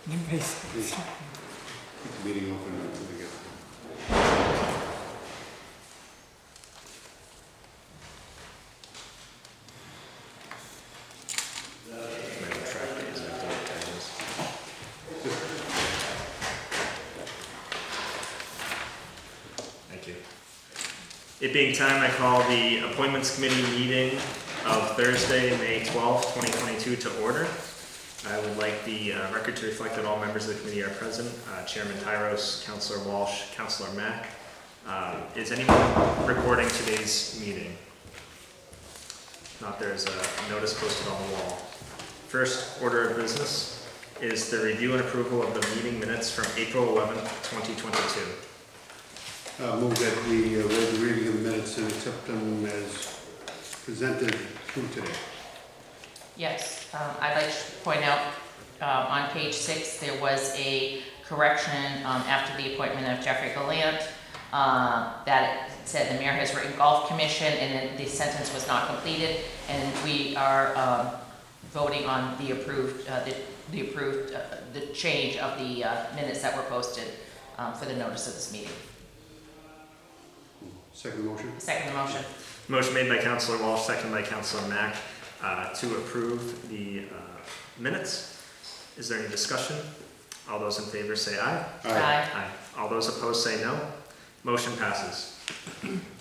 Keep the meeting open until we get Thank you. It being time, I call the Appointments Committee meeting of Thursday, May 12th, 2022 to order. I would like the record to reflect that all members of the committee are present. Chairman Tyros, Councillor Walsh, Councillor Mack. Is anyone recording today's meeting? If not, there's a notice posted on the wall. First order of business is the review and approval of the meeting minutes from April 11th, 2022. move that we waive the reading of the minutes and accept them as presented through today. Yes, I'd like to point out on page 6 there was a correction after the appointment of Jeffrey Gallant that it said the mayor has written golf commission, and then the sentence was not completed, and we are voting on the approved the change of the minutes that were posted for the notice of this meeting. Second motion. Second motion. Motion made by Councillor Walsh, second by Councillor Mack to approve the minutes. Is there any discussion? All those in favor say aye. Aye. Aye. All those opposed say no. Motion passes.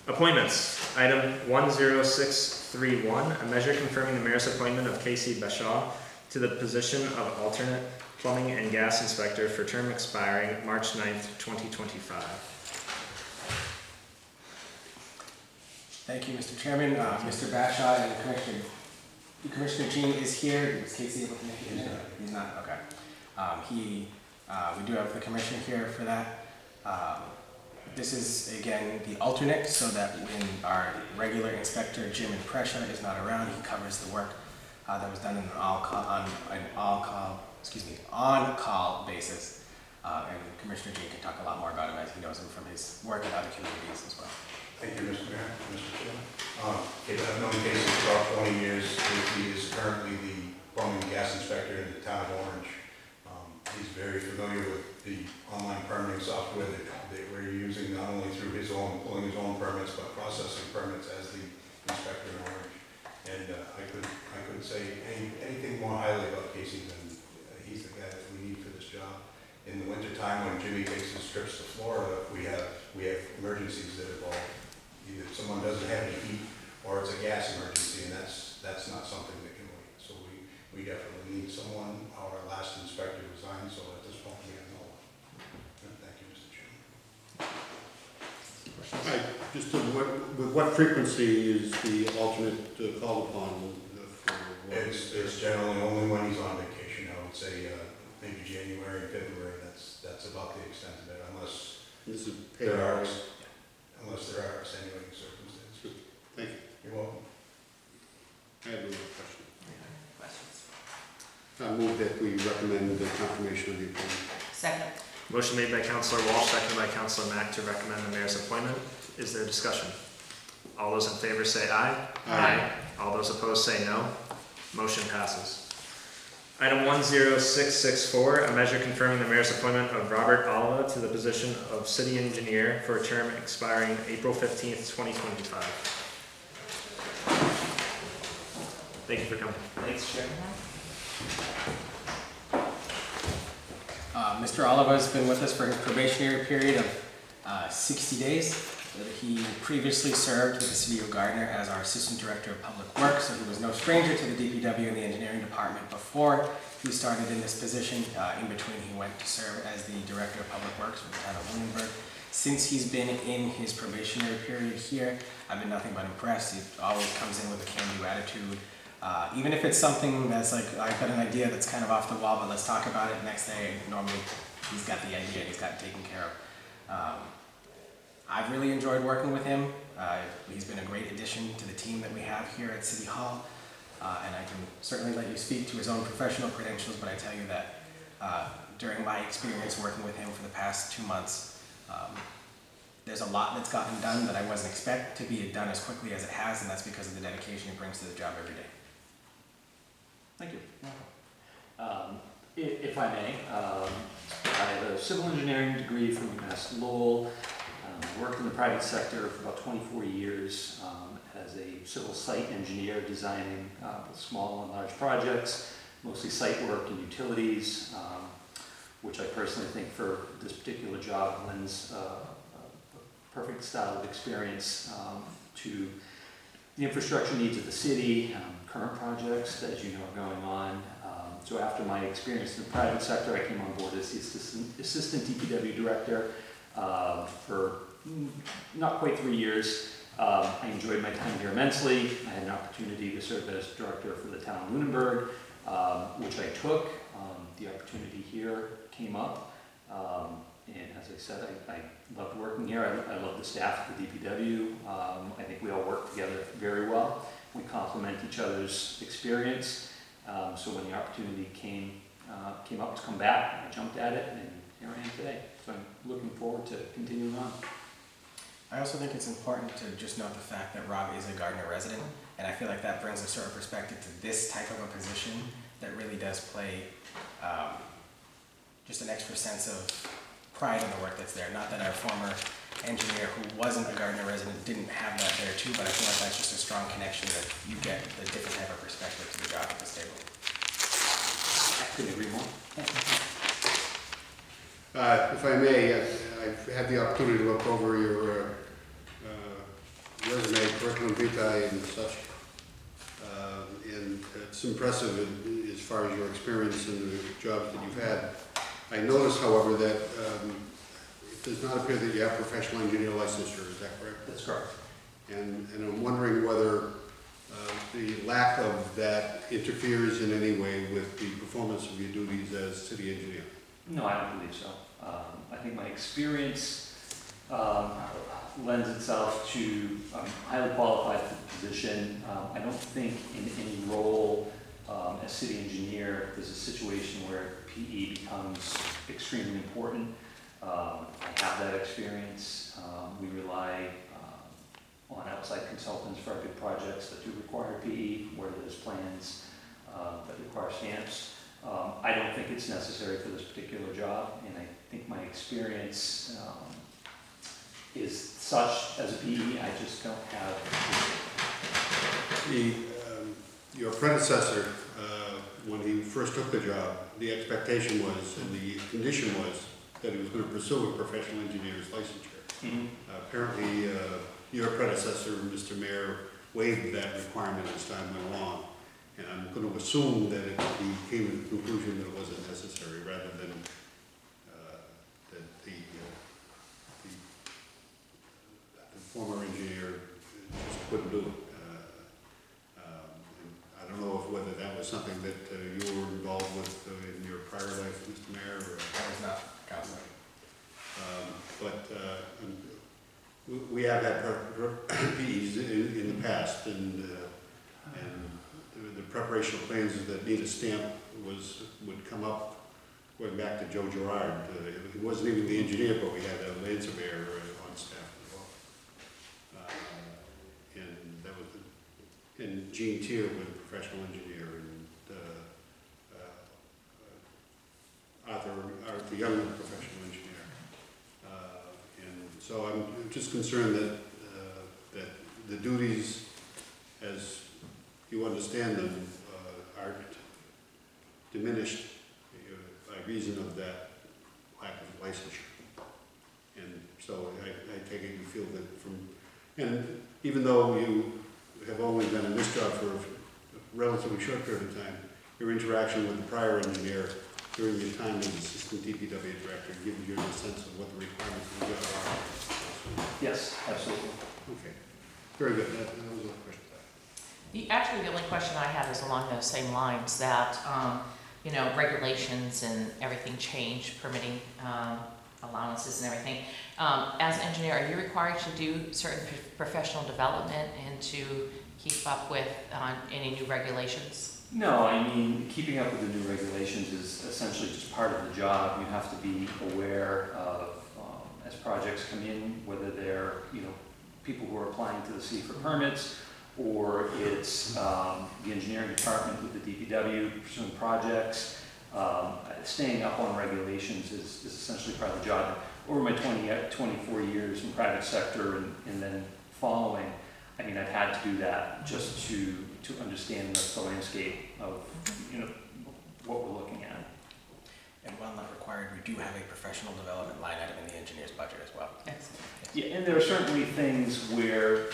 Appointments. Item 10631, a measure confirming the mayor's appointment of Casey Bashaw to the position of alternate plumbing and gas inspector for term expiring March 9th, 2025. Thank you, Mr. Chairman. Mr. Bashaw and Commissioner Jean is here. Is Casey able to make it? He's not? Okay. We do have the commission here for that. This is, again, the alternate, so that when our regular inspector, Jim Impression, is not around, he covers the work that was done in on-call basis. And Commissioner Jean can talk a lot more about him, as he knows him from his work in other communities as well. Thank you, Mr. Mayor, Mr. Chairman. I've known Casey for about 20 years. He is currently the plumbing and gas inspector in the town of Orange. He's very familiar with the online permitting software that we're using, not only through pulling his own permits, but processing permits as the inspector in Orange. And I couldn't say anything more highly about Casey than he's the guy that we need for this job. In the wintertime, when Jimmy takes his trips to Florida, we have emergencies that involve either someone doesn't have any heat or it's a gas emergency, and that's not something that can wait. So we definitely need someone. Our last inspector resigned, so at this point we have no one. Thank you, Mr. Chairman. Just with what frequency is the alternate called upon? It's generally only when he's on vacation. I would say maybe January and February. That's about the extent of it, unless This is paid there are hours. extenuating circumstances. Thank you. You're welcome. I have no more question. Questions? I move that we recommend the confirmation of the appointment. Second. Motion made by Councillor Walsh, seconded by Councillor Mack to recommend the mayor's appointment. Is there discussion? All those in favor say aye. Aye. All those opposed say no. Motion passes. Item 10664, a measure confirming the mayor's appointment of Robert Oliva to the position of city engineer for a term expiring April 15th, 2025. Thank you for coming. Thanks, Chairman. Mr. Oliva has been with us for his probationary period of 60 days. He previously served with the City of Gardner as our Assistant Director of Public Works, so he was no stranger to the DPW and the Engineering Department before he started in this position. In between, he went to serve as the Director of Public Works for the town of Lunenburg. Since he's been in his probationary period here, I've been nothing but impressed. He always comes in with a can-do attitude. Even if it's something that's like, I've got an idea that's kind of off the wall, but let's talk about it. Next day, normally he's got the idea, he's got it taken care of. I've really enjoyed working with him. He's been a great addition to the team that we have here at City Hall. And I can certainly let you speak to his own professional credentials, but I tell you that during my experience working with him for the past 2 months, there's a lot that's gotten done that I wasn't expect to be done as quickly as it has, and that's because of the dedication he brings to the job every day. Thank you. If I may, I have a civil engineering degree from UMass Lowell. Worked in the private sector for about 24 years as a civil site engineer, designing both small and large projects, mostly site work and utilities, which I personally think for this particular job lends a perfect style of experience to the infrastructure needs of the city, current projects that, as you know, are going on. So after my experience in the private sector, I came on board as the assistant DPW director for not quite 3 years. I enjoyed my time here immensely. I had an opportunity to serve as director for the town of Lunenburg, which I took. The opportunity here came up, and as I said, I loved working here. I love the staff at the DPW. I think we all work together very well. We complement each other's experience. So when the opportunity came up to come back, I jumped at it, and here I am today. So I'm looking forward to continuing on. I also think it's important to just note the fact that Rob is a Gardner resident, and I feel like that brings a sort of perspective to this type of a position that really does play just an extra sense of pride in the work that's there. Not that our former engineer who wasn't a Gardner resident didn't have that there too, but I feel like that's just a strong connection that you get a different type of perspective to the job at this table. I couldn't agree more. If I may, I've had the opportunity to look over your resume, curriculum vitae and such, and it's impressive as far as your experience in the jobs that you've had. I notice, however, that it does not appear that you have professional engineer licensure, is that correct? That's correct. And I'm wondering whether the lack of that interferes in any way with the performance of your duties as city engineer. No, I don't believe so. I think my experience lends itself to highly qualified for the position. I don't think in any role as city engineer there's a situation where PE becomes extremely important. I have that experience. We rely on outside consultants for our big projects that do require PE, where there's plans that require stamps. I don't think it's necessary for this particular job, and I think my experience is such as a PE. I just don't have. Your predecessor, when he first took the job, the expectation was, and the condition was, that he was going to pursue a professional engineer's licensure. Mm-hmm. Apparently, your predecessor, Mr. Mayor, waived that requirement as time went along. And I'm going to assume that it came to the conclusion that it wasn't necessary, rather than that the former engineer just couldn't do it. I don't know whether that was something that you were involved with in your prior life, Mr. Mayor. Or, I was not counseling. But we have had PEs in the past, and the preparation of plans that need a stamp would come up going back to Joe Gerard. He wasn't even the engineer, but we had a land surveyor on staff as well. And that was and Gene Tier was a professional engineer, and Arthur the young professional engineer. And so I'm just concerned that that the duties, as you understand them, aren't diminished by reason of that lack of licensure. And so I take it you feel that and even though you have only been in this job for a relatively short period of time, your interaction with the prior engineer during your time as assistant DPW director gives you a sense of what the requirements of the job are. Yes, absolutely. Okay, very good. That was a question. Actually, the only question I have is along those same lines, that, regulations and everything change, permitting allowances and everything. As an engineer, are you required to do certain professional development and to keep up with any new regulations? No, I mean, keeping up with the new regulations is essentially just part of the job. You have to be aware of, as projects come in, whether they're, people who are applying to the city for permits, or it's the engineering department with the DPW pursuing projects. Staying up on regulations is essentially part of the job. Over my 24 years in private sector and then following, I mean, I've had to do that just to understand the landscape of, you know, what we're looking at. And while not required, we do have a professional development line item in the engineer's budget as well. Excellent. Yeah, and there are certainly things where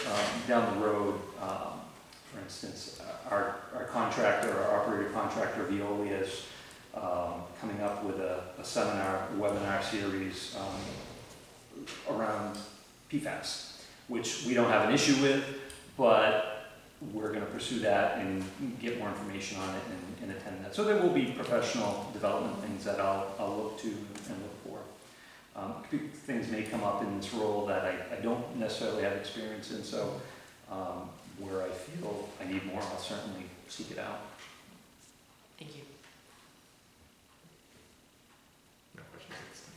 down the road, for instance, our contractor, our operator contractor, Veolia, is coming up with a webinar series around PFAS, which we don't have an issue with, but we're going to pursue that and get more information on it and attend that. So there will be professional development things that I'll look to and look for. Things may come up in this role that I don't necessarily have experience in, so where I feel I need more, I'll certainly seek it out. Thank you. No questions at this time.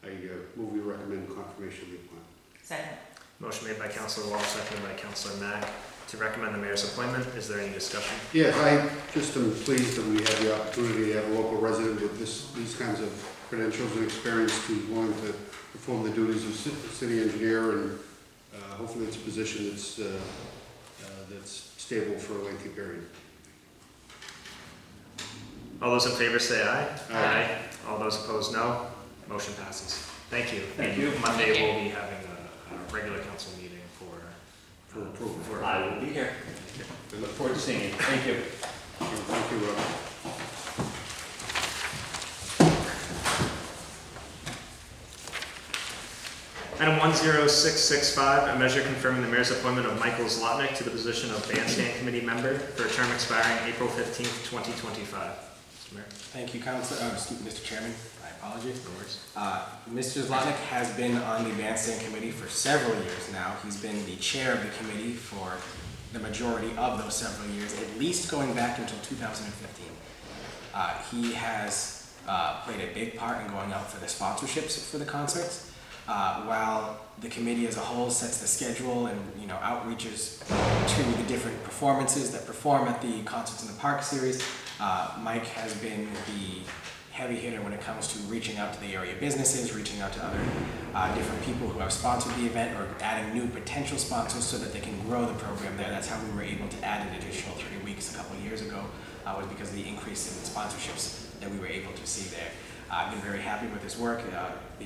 I move we recommend confirmation of the appointment. Second. Motion made by Councilor Walsh, seconded by Councilor Mack to recommend the mayor's appointment. Is there any discussion? Yes, I just am pleased that we have the opportunity to have a local resident with these kinds of credentials and experience who's willing to perform the duties of city engineer, and hopefully it's a position that's stable for a lengthy period. All those in favor say aye. Aye. All those opposed, no. Motion passes. Thank you. Thank And you. Monday Thank you. we'll be having a regular council meeting for approval. I will be here. I look forward to seeing you. Thank you. Thank you, Rob. Item 10665, a measure confirming the mayor's appointment of Michael Zlotnick to the position of bandstand committee member for a term expiring April 15th, 2025. Mr. Mayor. Thank you, Mr. Chairman. My apologies. No worries. Mr. Zlotnick has been on the bandstand committee for several years now. He's been the chair of the committee for the majority of those several years, at least going back until 2015. He has played a big part in going out for the sponsorships for the concerts. While the committee as a whole sets the schedule and outreaches to the different performances that perform at the Concerts in the Park series, Mike has been the heavy hitter when it comes to reaching out to the area businesses, reaching out to other different people who have sponsored the event, or adding new potential sponsors so that they can grow the program there. That's how we were able to add an additional 3 weeks a couple of years ago, was because of the increase in sponsorships that we were able to see there. I've been very happy with his work. The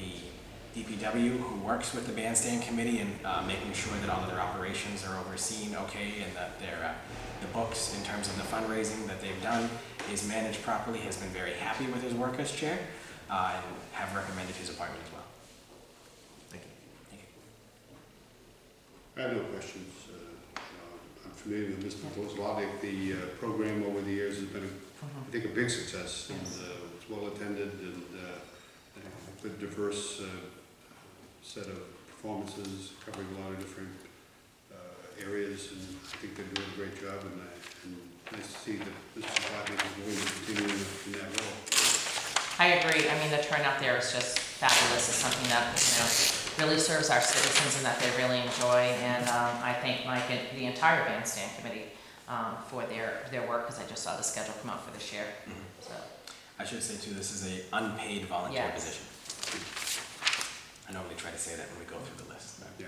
DPW, who works with the bandstand committee and making sure that all of their operations are overseen okay, and that the books in terms of the fundraising that they've done is managed properly, has been very happy with his work as chair, and have recommended his appointment as well. Thank you. Thank you. I have no questions. I'm familiar with Mr. Zlotnick. The program over the years has been, I think, a big success, and it's well attended, and a good diverse set of performances covering a lot of different areas, and I think they're doing a great job, and nice to see that Mr. Zlotnick is willing to continue in that role. I agree. I mean, the turnout there is just fabulous. It's something that, really serves our citizens and that they really enjoy. And I thank Mike and the entire bandstand committee for their work, because I just saw the schedule come out for this year. So. I should say too, this is an unpaid volunteer Yes. position. I normally try to say that when we go through the list. Yeah.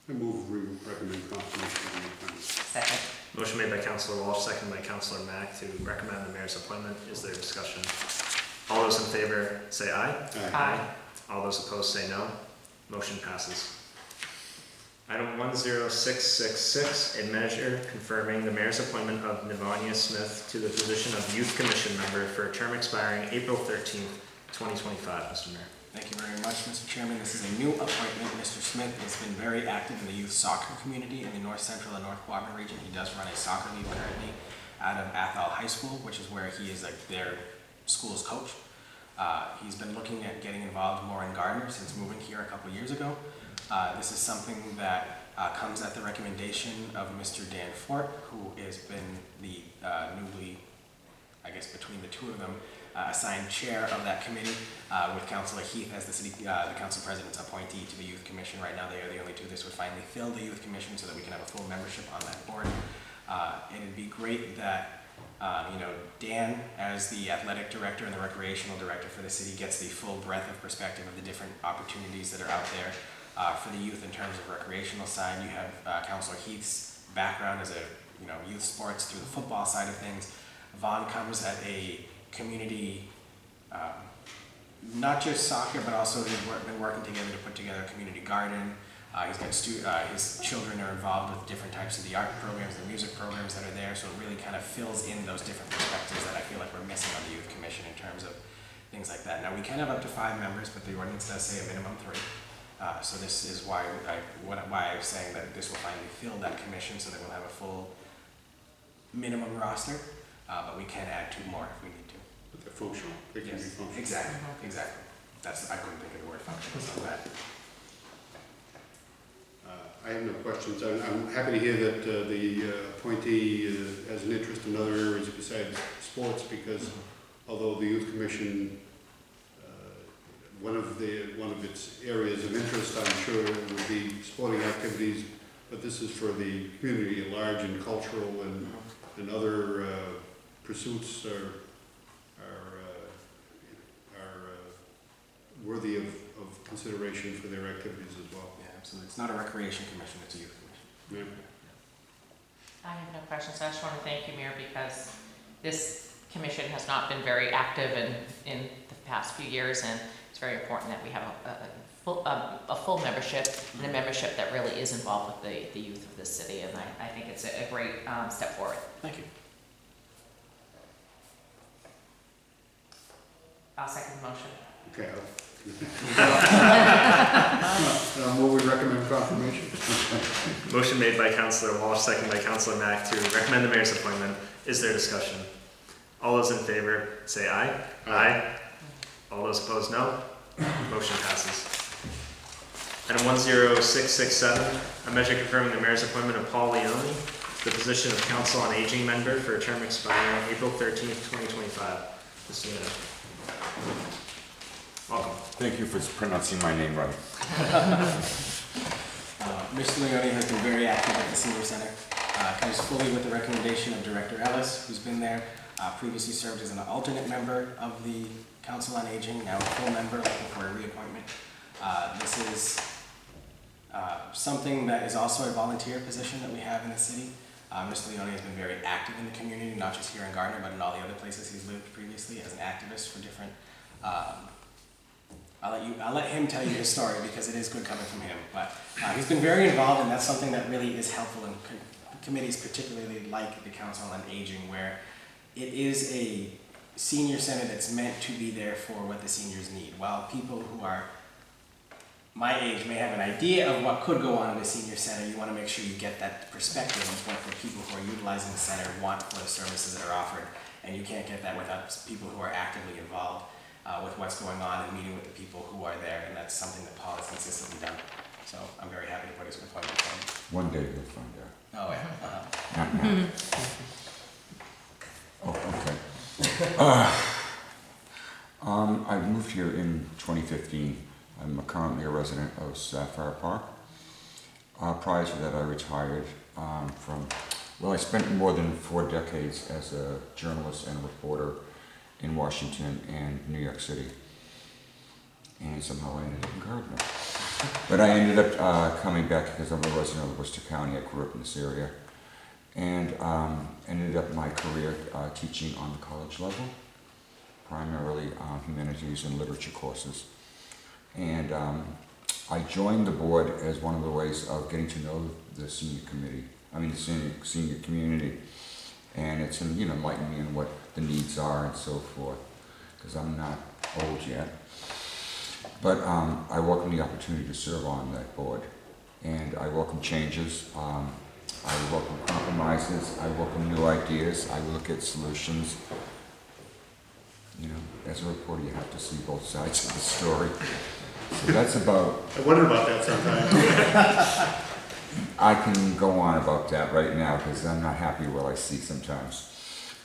I move we recommend confirmation of the appointment. Second. Motion made by Councilor Walsh, seconded by Councilor Mack to recommend the mayor's appointment. Is there discussion? All those in favor say aye. Aye. All those opposed say no. Motion passes. Item 10666, a measure confirming the mayor's appointment of Nivania Smith to the position of Youth Commission member for a term expiring April 13th, 2025. Mr. Mayor. Thank you very much, Mr. Chairman. This is a new appointment. Mr. Smith has been very active in the youth soccer community in the North Central and North Quadrant region. He does run a soccer league currently out of Athol High School, which is where he is their school's coach. He's been looking at getting involved more in Gardner since moving here a couple years ago. This is something that comes at the recommendation of Mr. Dan Fort, who has been the newly, I guess between the two of them, assigned chair of that committee, with Councilor Heath as the council president's appointee to the Youth Commission. Right now, they are the only two. This would finally fill the Youth Commission so that we can have a full membership on that board. And it'd be great that Dan, as the athletic director and the recreational director for the city, gets the full breadth of perspective of the different opportunities that are out there for the youth in terms of recreational side. You have Councilor Heath's background as a youth sports through the football side of things. Vaughn comes at a community, not just soccer, but also they've been working together to put together a community garden. He's got his children are involved with different types of the art programs, the music programs that are there, so it really kind of fills in those different perspectives that I feel like we're missing on the youth commission in terms of things like that. Now, we can have up to 5 members, but the ordinance does say a minimum 3. So this is why I was saying that this will finally fill that commission so that we'll have a full minimum roster, but we can add 2 more if we need to. But they're functional, they can be Yes, functional. exactly. I couldn't think of the word functional, so that. I have no questions. I'm happy to hear that the appointee has an interest in other areas besides sports, because although the Youth Commission, one of its areas of interest, I'm sure, would be sporting activities, but this is for the community at large, and cultural and other pursuits are worthy of consideration for their activities as well. Yeah, absolutely. It's not a recreation commission, it's a youth commission. Yeah. I have no questions. I just want to thank you, Mayor, because this commission has not been very active in the past few years, and it's very important that we have a full membership, and a membership that really is involved with the youth of this city, and I think it's a great step forward. Thank you. I'll second the motion. Okay. What we recommend confirmation? Motion made by Councilor Walsh, second by Councilor Mack to recommend the mayor's appointment. Is there discussion? All those in favor say aye. Aye. All those opposed, no. Motion passes. Item 10667, a measure confirming the mayor's appointment of Paul Leone, the position of Council on Aging member for a term expiring April 13th, 2025. Mr. Leone. Welcome. Thank you for pronouncing my name right. Mr. Leone has been very active at the Senior Center. Comes fully with the recommendation of Director Ellis, who's been there. Previously served as an alternate member of the Council on Aging, now a full member looking for a reappointment. This is something that is also a volunteer position that we have in the city. Mr. Leone has been very active in the community, not just here in Gardner, but in all the other places he's lived previously as an activist for different. I'll let him tell you his story because it is good coming from him. But he's been very involved, and that's something that really is helpful in committees, particularly like the Council on Aging, where it is a senior center that's meant to be there for what the seniors need. While people who are my age may have an idea of what could go on in a senior center, you want to make sure you get that perspective of what the people who are utilizing the center want for the services that are offered. And you can't get that without people who are actively involved with what's going on and meeting with the people who are there. And that's something that Paul has consistently done. So I'm very happy to put his appointment on. One day you'll find out. Oh, yeah. Not now. Oh, okay. I moved here in 2015. I'm currently a resident of Sapphire Park. Prior to that, I retired I spent more than 4 decades as a journalist and reporter in Washington and New York City. And somehow I ended up in Gardner. But I ended up coming back because I'm a resident of Worcester County. I grew up in this area. And ended up my career teaching on the college level, primarily humanities and literature courses. And I joined the board as one of the ways of getting to know the senior community. And it's enlightened me on what the needs are and so forth, because I'm not old yet. But I welcome the opportunity to serve on that board. And I welcome changes. I welcome compromises. I welcome new ideas. I look at solutions. As a reporter, you have to see both sides of the story. So that's about. I wonder about that sometimes. I can go on about that right now because I'm not happy with what I see sometimes.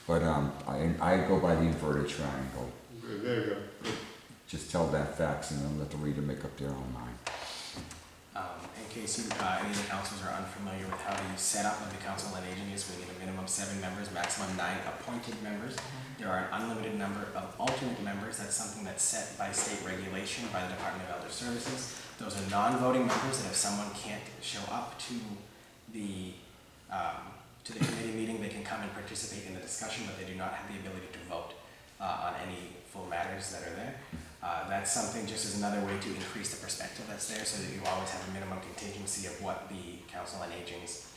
But I go by the inverted triangle. There you go. Just tell that facts and then let the reader make up their own mind. In case any of the councils are unfamiliar with how the setup of the Council on Aging is, we need a minimum 7 members, maximum 9 appointed members. There are an unlimited number of alternate members. That's something that's set by state regulation by the Department of Elder Services. Those are non-voting members that if someone can't show up to the committee meeting, they can come and participate in the discussion, but they do not have the ability to vote on any full matters that are there. That's something just as another way to increase the perspective that's there, so that you always have a minimum contingency of what the Council on Aging's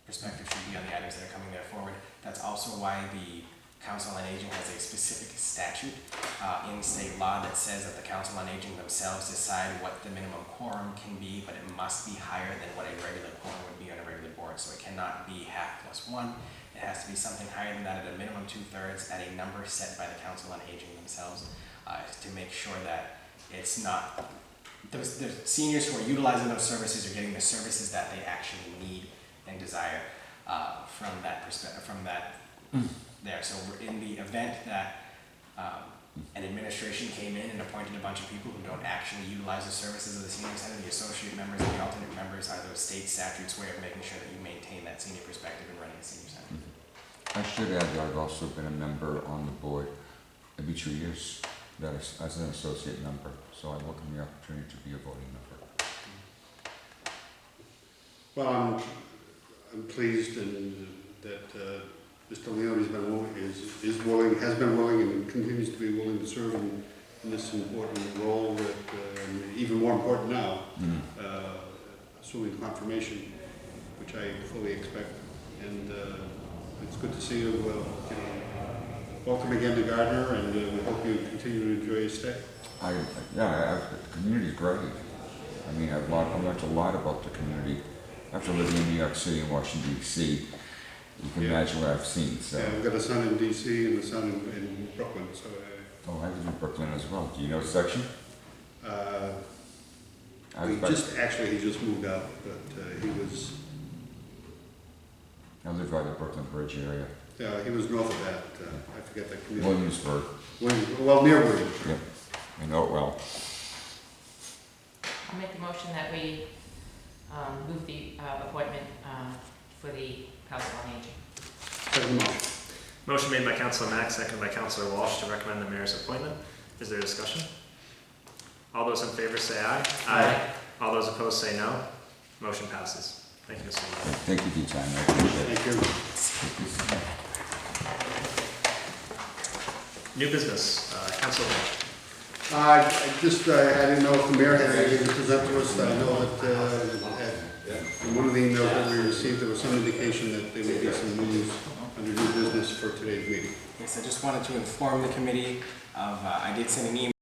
perspective should be on the items that are coming there forward. That's also why the Council on Aging has a specific statute in state law that says that the Council on Aging themselves decide what the minimum quorum can be, but it must be higher than what a regular quorum would be on a regular board. So it cannot be half plus 1. It has to be something higher than that at a minimum 2/3 at a number set by the Council on Aging themselves to make sure that it's not, the seniors who are utilizing those services are getting the services that they actually need and desire from that perspective, from that there. So in the event that an administration came in and appointed a bunch of people who don't actually utilize the services of the senior center, the associate members and the alternate members are those state statutes' way of making sure that you maintain that senior perspective in running a senior center. I should add that I've also been a member on the board every 2 years, that is, as an associate member, so I welcome the opportunity to be a voting member. Well, I'm pleased and that Mr. Leone's been willing, has been willing and continues to be willing to serve in this important role that, even more important now, assuming confirmation, which I fully expect. And it's good to see you, welcome again to Gardner, and we hope you continue to enjoy your stay. The community's great. I mean, I've learned a lot about the community. After living in New York City and Washington, D.C., you can imagine what I've seen. So. Yeah, I've got a son in D.C. and a son in Brooklyn, so... I live in Brooklyn as well. Do you know the section? He just moved out, but he was... I live by the Brooklyn Bridge area. Yeah, he was north of that, I forget that community. Williamsburg. Well, near Williamsburg. Yep, I know it well. I'll make a motion that we move the appointment for the Council on Aging. Second motion. Motion made by Councilor Mack, seconded by Councilor Walsh to recommend the mayor's appointment. Is there discussion? All those in favor say aye. Aye. All those opposed say no. Motion passes. Thank you, Mr. Leone. Thank you for your time. I appreciate it. Thank you. New business, Councilor Walsh. I didn't know if the mayor had anything to present to us. I know that in one of the emails that we received, there was some indication that there would be some news under new business for today's meeting. Yes, I just wanted to inform the committee of, I did send an email